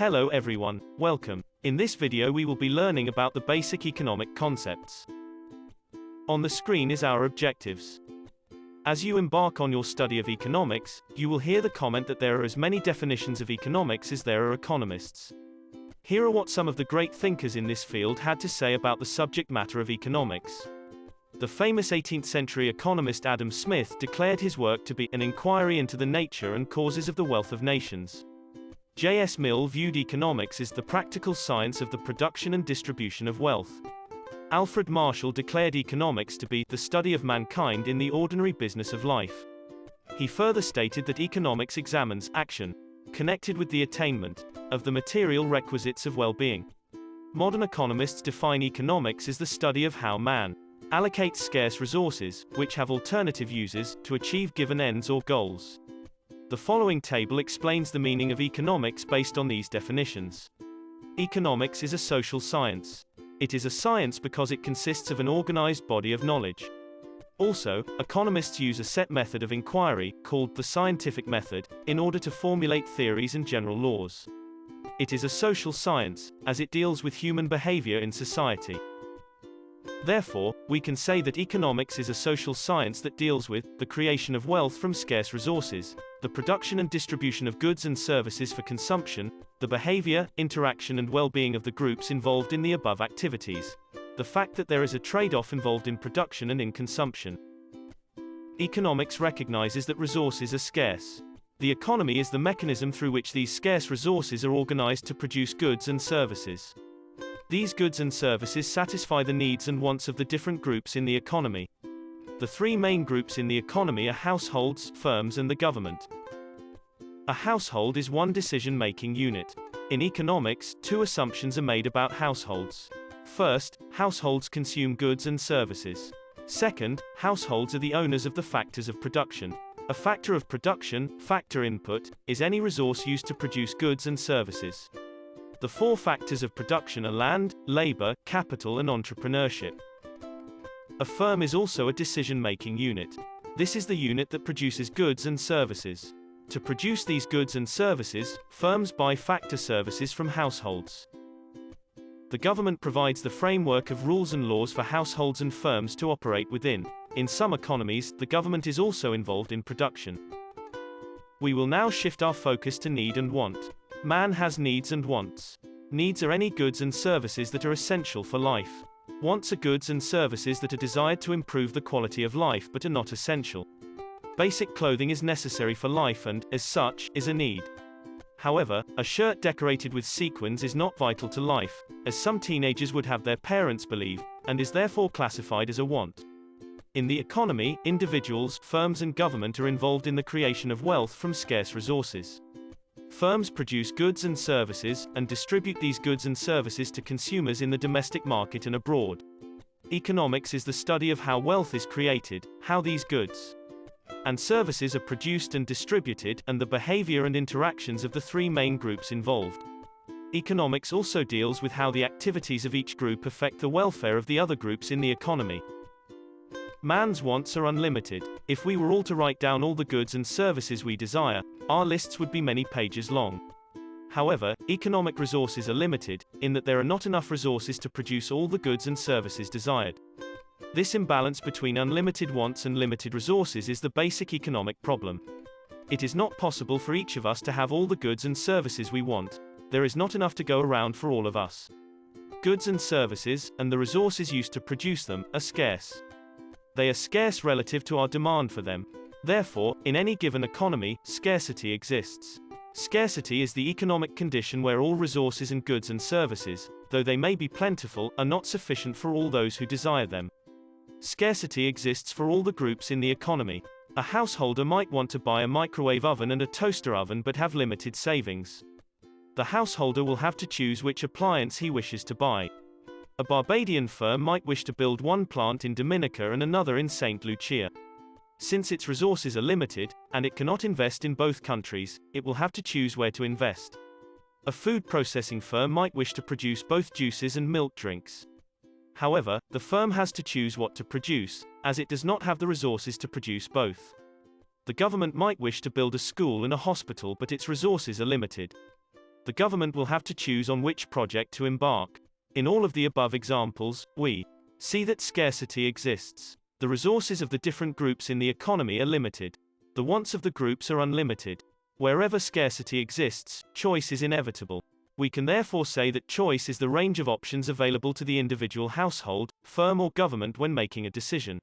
Hello everyone, welcome. In this video we will be learning about the basic economic concepts. On the screen is our objectives. As you embark on your study of economics, you will hear the comment that there are as many definitions of economics as there are economists. Here are what some of the great thinkers in this field had to say about the subject matter of economics. The famous 18th century economist Adam Smith declared his work to be an inquiry into the nature and causes of the wealth of nations. J.S. Mill viewed economics as the practical science of the production and distribution of wealth. Alfred Marshall declared economics to be the study of mankind in the ordinary business of life. He further stated that economics examines action, connected with the attainment of the material requisites of well-being. Modern economists define economics as the study of how man allocates scarce resources, which have alternative uses, to achieve given ends or goals. The following table explains the meaning of economics based on these definitions. Economics is a social science. It is a science because it consists of an organized body of knowledge. Also, economists use a set method of inquiry, called the scientific method, in order to formulate theories and general laws. It is a social science, as it deals with human behavior in society. Therefore, we can say that economics is a social science that deals with the creation of wealth from scarce resources, the production and distribution of goods and services for consumption, the behavior, interaction and well-being of the groups involved in the above activities, the fact that there is a trade-off involved in production and in consumption. Economics recognizes that resources are scarce. The economy is the mechanism through which these scarce resources are organized to produce goods and services. These goods and services satisfy the needs and wants of the different groups in the economy. The three main groups in the economy are households, firms and the government. A household is one decision-making unit. In economics, two assumptions are made about households. First, households consume goods and services. Second, households are the owners of the factors of production. A factor of production, factor input, is any resource used to produce goods and services. The four factors of production are land, labor, capital and entrepreneurship. A firm is also a decision-making unit. This is the unit that produces goods and services. To produce these goods and services, firms buy factor services from households. The government provides the framework of rules and laws for households and firms to operate within. In some economies, the government is also involved in production. We will now shift our focus to need and want. Man has needs and wants. Needs are any goods and services that are essential for life. Wants are goods and services that are desired to improve the quality of life but are not essential. Basic clothing is necessary for life and, as such, is a need. However, a shirt decorated with sequins is not vital to life, as some teenagers would have their parents believe, and is therefore classified as a want. In the economy, individuals, firms and government are involved in the creation of wealth from scarce resources. Firms produce goods and services, and distribute these goods and services to consumers in the domestic market and abroad. Economics is the study of how wealth is created, how these goods and services are produced and distributed, and the behavior and interactions of the three main groups involved. Economics also deals with how the activities of each group affect the welfare of the other groups in the economy. Man's wants are unlimited. If we were all to write down all the goods and services we desire, our lists would be many pages long. However, economic resources are limited, in that there are not enough resources to produce all the goods and services desired. This imbalance between unlimited wants and limited resources is the basic economic problem. It is not possible for each of us to have all the goods and services we want. There is not enough to go around for all of us. Goods and services, and the resources used to produce them, are scarce. They are scarce relative to our demand for them. Therefore, in any given economy, scarcity exists. Scarcity is the economic condition where all resources and goods and services, though they may be plentiful, are not sufficient for all those who desire them. Scarcity exists for all the groups in the economy. A householder might want to buy a microwave oven and a toaster oven but have limited savings. The householder will have to choose which appliance he wishes to buy. A Barbadian firm might wish to build one plant in Dominica and another in St. Lucia. Since its resources are limited, and it cannot invest in both countries, it will have to choose where to invest. A food processing firm might wish to produce both juices and milk drinks. However, the firm has to choose what to produce, as it does not have the resources to produce both. The government might wish to build a school and a hospital but its resources are limited. The government will have to choose on which project to embark. In all of the above examples, we see that scarcity exists. The resources of the different groups in the economy are limited. The wants of the groups are unlimited. Wherever scarcity exists, choice is inevitable. We can therefore say that choice is the range of options available to the individual household, firm or government when making a decision.